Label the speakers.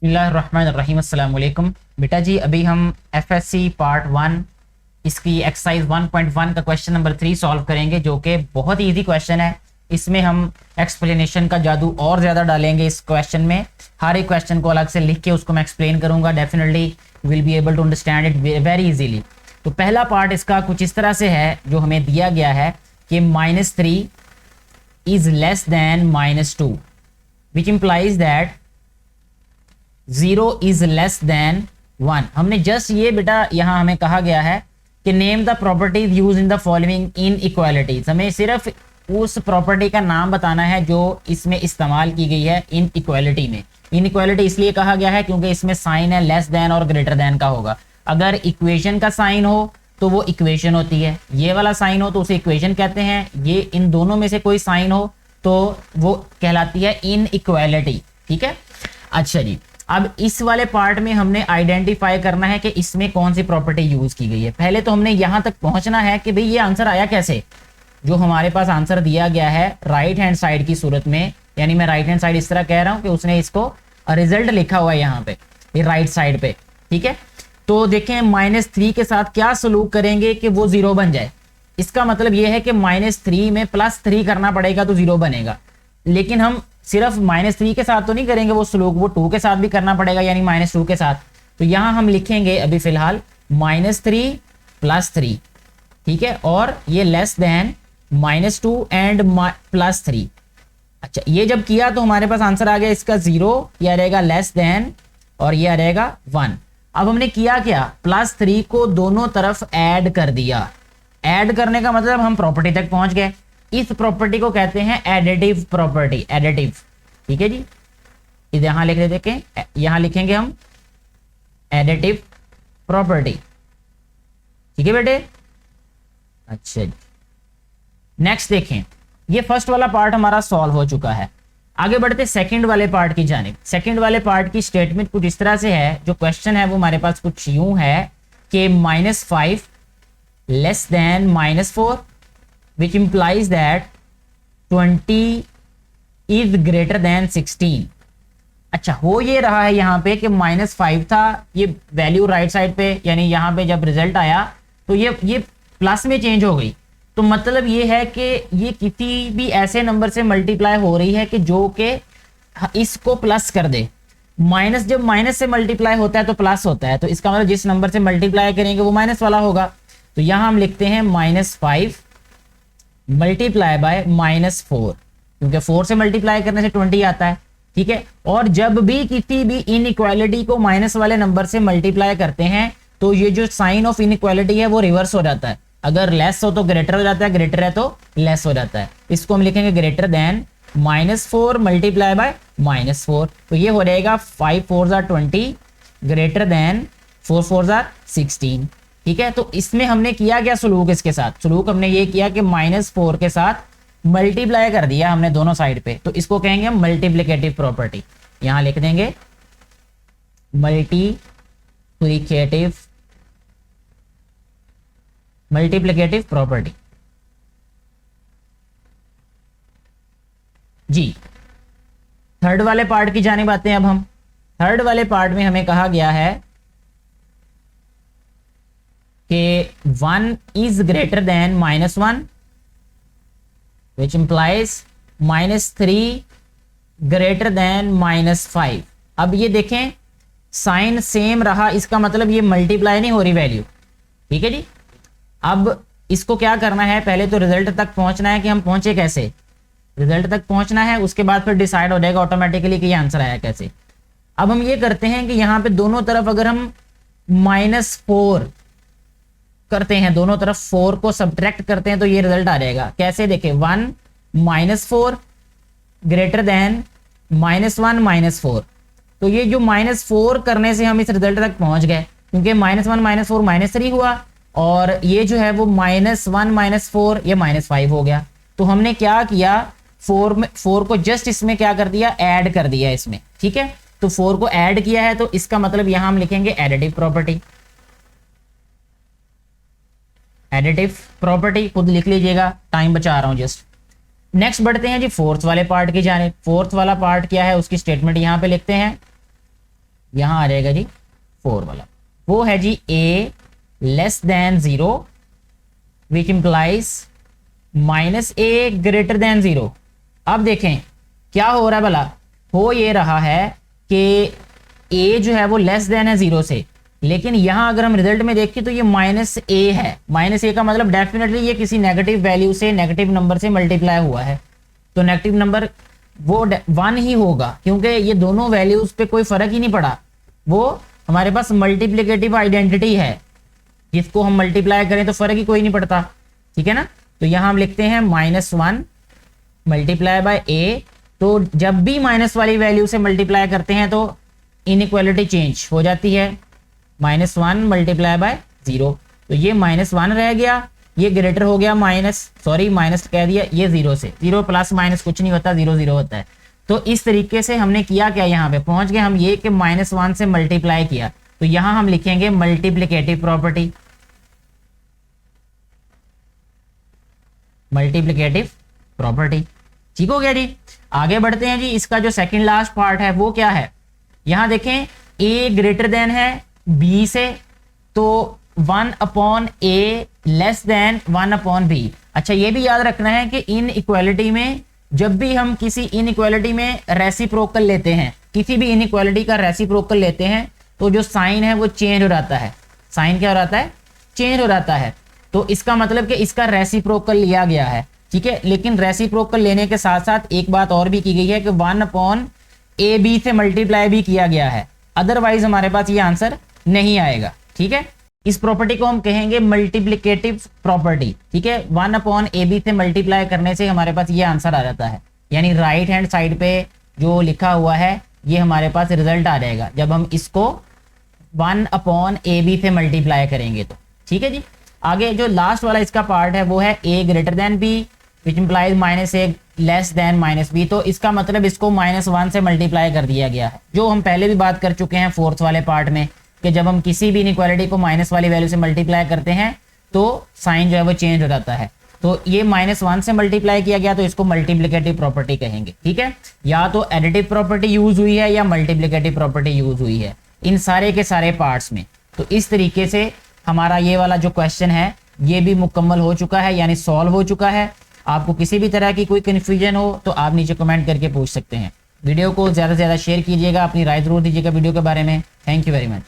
Speaker 1: बिस्मिल्लाहिर्रहमानिर्रहीम। अस्सलाम वालेकुम। बेटा जी अभी हम एफएससी पार्ट 1 इसकी एक्सरसाइज 1.1 का क्वेश्चन नंबर 3 सॉल्व करेंगे, जो कि बहुत ही इजी क्वेश्चन है। इसमें हम एक्सप्लेनेशन का जादू और ज़्यादा डालेंगे इस क्वेश्चन में। हर एक क्वेश्चन को अलग से लिख के उसको मैं एक्सप्लेन करूंगा। Definitely will be able to understand it very easily. तो पहला पार्ट इसका कुछ इस तरह से है जो हमें दिया गया है कि -3 is less than -2 which implies that 0 is less than 1। हमने जस्ट ये बेटा यहाँ हमें कहा गया है कि name the properties use in the following in equalities. हमें सिर्फ उस प्रॉपर्टी का नाम बताना है जो इसमें इस्तेमाल की गई है इन इक्वालिटी में। इन इक्वालिटी इसलिए कहा गया है क्योंकि इसमें साइन है लेस देन और ग्रेटर देन का होगा। अगर इक्वेशन का साइन हो तो वो इक्वेशन होती है, ये वाला साइन हो तो उसे इक्वेशन कहते हैं, ये इन दोनों में से कोई साइन हो तो वो कहलाती है इन इक्वालिटी। ठीक है, अच्छा जी। अब इस वाले पार्ट में हमने आइडेंटिफाई करना है कि इसमें कौन सी प्रॉपर्टी यूज की गई है। पहले तो हमने यहां तक पहुंचना है कि भाई ये आंसर आया कैसे। जो हमारे पास आंसर दिया गया है राइट हैंड साइड की सूरत में, यानी मैं राइट हैंड साइड इस तरह कह रहा हूं कि उसने इसको रिजल्ट लिखा हुआ है यहाँ पे, ये राइट साइड पे। ठीक है, तो देखें -3 के साथ क्या सलूक करेंगे कि वो 0 बन जाए। इसका मतलब ये है कि -3 में +3 करना पड़ेगा तो 0 बनेगा। लेकिन हम सिर्फ -3 के साथ तो नहीं करेंगे वो सलूक, वो 2 के साथ भी करना पड़ेगा, यानी -2 के साथ। तो यहां हम लिखेंगे अभी फिलहाल -3 + 3। ठीक है, और ये लेस देन -2 एंड +3। अच्छा, ये जब किया तो हमारे पास आंसर आ गया इसका 0, यह रहेगा लेस देन और ये आ रहेगा 1। अब हमने किया क्या, +3 को दोनों तरफ ऐड कर दिया। ऐड करने का मतलब हम प्रॉपर्टी तक पहुंच गए। इस प्रॉपर्टी को कहते हैं एडिटिव प्रॉपर्टी, एडिटिव। ठीक है जी, इधर यहां लिख लेते हैं, यहां लिखेंगे हम एडिटिव प्रॉपर्टी। ठीक है बेटे, अच्छा जी। नेक्स्ट देखें, ये फर्स्ट वाला पार्ट हमारा सॉल्व हो चुका है। आगे बढ़ते सेकंड वाले पार्ट की जानिब। सेकंड वाले पार्ट की स्टेटमेंट कुछ इस तरह से है, जो क्वेश्चन है वो हमारे पास कुछ यूं है कि -5 less than -4 which implies that 20 is greater than 16। अच्छा, हो ये रहा है यहाँ पे कि -5 था, ये वैल्यू राइट साइड पे, यानी यहाँ पे जब रिजल्ट आया तो ये प्लस में चेंज हो गई। तो मतलब ये है कि ये किसी भी ऐसे नंबर से मल्टीप्लाई हो रही है कि जो कि इसको प्लस कर दे। माइनस, जब माइनस से मल्टीप्लाई होता है तो प्लस होता है, तो इसका मतलब जिस नंबर से मल्टीप्लाई करेंगे वो माइनस वाला होगा। तो यहाँ हम लिखते हैं -5 मल्टीप्लाई बाय -4, क्योंकि 4 से मल्टीप्लाई करने से 20 आता है। ठीक है, और जब भी किसी भी इनइक्वालिटी को माइनस वाले नंबर से मल्टीप्लाई करते हैं तो ये जो साइन ऑफ इनइक्वालिटी है वो रिवर्स हो जाता है। अगर लेस हो तो ग्रेटर हो जाता है, ग्रेटर है तो लेस हो जाता है। इसको हम लिखेंगे ग्रेटर देन -4 मल्टीप्लाई बाय -4। तो ये हो जाएगा 5 4 = 20 ग्रेटर देन 4 4 = 16। ठीक है, तो इसमें हमने किया क्या सलूक, इसके साथ सलूक हमने ये किया कि -4 के साथ मल्टीप्लाई कर दिया हमने दोनों साइड पे। तो इसको कहेंगे हम मल्टीप्लिकेटिव प्रॉपर्टी। यहां लिख देंगे मल्टीप्लिकेटिव प्रॉपर्टी जी। थर्ड वाले पार्ट की जानिब आते हैं अब हम। थर्ड वाले पार्ट में हमें कहा गया है कि 1 is greater than -1 which implies -3 greater than -5। अब ये देखें साइन सेम रहा, इसका मतलब ये मल्टीप्लाई नहीं हो रही वैल्यू। ठीक है जी, अब इसको क्या करना है, पहले तो रिजल्ट तक पहुंचना है कि हम पहुंचे कैसे। रिजल्ट तक पहुंचना है, उसके बाद फिर डिसाइड हो जाएगा ऑटोमेटिकली कि ये आंसर आया कैसे। अब हम ये करते हैं कि यहाँ पे दोनों तरफ अगर हम -4 करते हैं, दोनों तरफ 4 को सब्ट्रैक्ट करते हैं तो ये रिजल्ट आ जाएगा कैसे। देखिए 1 -4 ग्रेटर देन -1 -4। तो ये जो -4 करने से हम इस रिजल्ट तक पहुंच गए, क्योंकि -1 -4 -3 हुआ, और ये जो है वो -1 -4 ये -5 हो गया। तो हमने क्या किया, 4 को जस्ट इसमें क्या कर दिया, ऐड कर दिया इसमें। ठीक है, तो 4 को ऐड किया है, तो इसका मतलब यहां हम लिखेंगे एडिटिव प्रॉपर्टी। एडिटिव प्रॉपर्टी खुद लिख लीजिएगा, टाइम बचा रहा हूं जस्ट। नेक्स्ट बढ़ते हैं जी फोर्थ वाले पार्ट की जाने। फोर्थ वाला पार्ट क्या है उसकी स्टेटमेंट यहां पे लिखते हैं यहाँ आ जाएगा जी 4 वाला, वो है जी a less than 0 which implies minus a greater than 0। अब देखें क्या हो रहा है भला, हो ये रहा है कि a जो है वो लेस देन है 0 से, लेकिन यहाँ अगर हम रिजल्ट में देखें तो ये माइनस a है। माइनस a का मतलब डेफिनेटली ये किसी नेगेटिव वैल्यू से, नेगेटिव नंबर से मल्टीप्लाई हुआ है, तो नेगेटिव नंबर वो 1 ही होगा, क्योंकि ये दोनों वैल्यूज पे कोई फर्क ही नहीं पड़ा। वो हमारे पास मल्टीप्लिकेटिव आइडेंटिटी है, जिसको हम मल्टीप्लाई करें तो फर्क ही कोई नहीं पड़ता, ठीक है ना। तो यहाँ हम लिखते हैं -1 मल्टीप्लाई बाय a। तो जब भी माइनस वाली वैल्यू से मल्टीप्लाई करते हैं तो इनइक्वालिटी चेंज हो जाती है, -1 मल्टीप्लाई बाय 0। तो ये -1 रह गया, ये ग्रेटर हो गया माइनस कह दिया, ये 0 से, 0 प्लस माइनस कुछ नहीं होता, 0 0 होता है। तो इस तरीके से हमने किया क्या, यहाँ पे पहुंच गए हम ये कि -1 से मल्टीप्लाई किया, तो यहाँ हम लिखेंगे मल्टीप्लिकेटिव प्रॉपर्टी, मल्टीप्लिकेटिव प्रॉपर्टी। ठीक हो गया जी। आगे बढ़ते हैं जी, इसका जो सेकंड लास्ट पार्ट है वो क्या है, यहां देखें a ग्रेटर देन है b से, तो 1/a लेस देन 1/b। अच्छा ये भी याद रखना है कि इन इक्वालिटी में जब भी हम किसी इन इक्वालिटी में रेसिप्रोकल लेते हैं, किसी भी इन इक्वालिटी का रेसिप्रोकल लेते हैं, तो जो साइन है वो चेंज हो जाता है। साइन क्या हो जाता है, चेंज हो जाता है। तो इसका मतलब कि इसका रेसिप्रोकल लिया गया है, ठीक है। लेकिन रेसिप्रोकल लेने के साथ साथ एक बात और भी की गई है कि 1/ab से मल्टीप्लाई भी किया गया है, अदरवाइज हमारे पास ये आंसर नहीं आएगा, ठीक है। इस प्रॉपर्टी को हम कहेंगे मल्टीप्लिकेटिव प्रॉपर्टी, ठीक है। 1/ab से मल्टीप्लाई करने से हमारे पास ये आंसर आ जाता है, यानी राइट हैंड साइड पे जो लिखा हुआ है ये हमारे पास रिजल्ट आ जाएगा जब हम इसको 1/ab से मल्टीप्लाई करेंगे तो, ठीक है जी। आगे जो लास्ट वाला इसका पार्ट है वो है a greater than b which implies -a less than -b। तो इसका मतलब इसको -1 से मल्टीप्लाई कर दिया गया है, जो हम पहले भी बात कर चुके हैं फोर्थ वाले पार्ट में, कि जब हम किसी भी इनइक्वालिटी को माइनस वाली वैल्यू से मल्टीप्लाई करते हैं तो साइन जो है वो चेंज हो जाता है। तो ये -1 से मल्टीप्लाई किया गया तो इसको मल्टीप्लिकेटिव प्रॉपर्टी कहेंगे, ठीक है। या तो एडिटिव प्रॉपर्टी यूज हुई है या मल्टीप्लिकेटिव प्रॉपर्टी यूज हुई है इन सारे के सारे पार्ट्स में। तो इस तरीके से हमारा ये वाला जो क्वेश्चन है ये भी मुकम्मल हो चुका है, यानी सॉल्व हो चुका है। आपको किसी भी तरह की कोई कन्फ्यूजन हो तो आप नीचे कमेंट करके पूछ सकते हैं। वीडियो को ज़्यादा से ज़्यादा शेयर कीजिएगा, अपनी राय जरूर दीजिएगा वीडियो के बारे में। Thank you very much.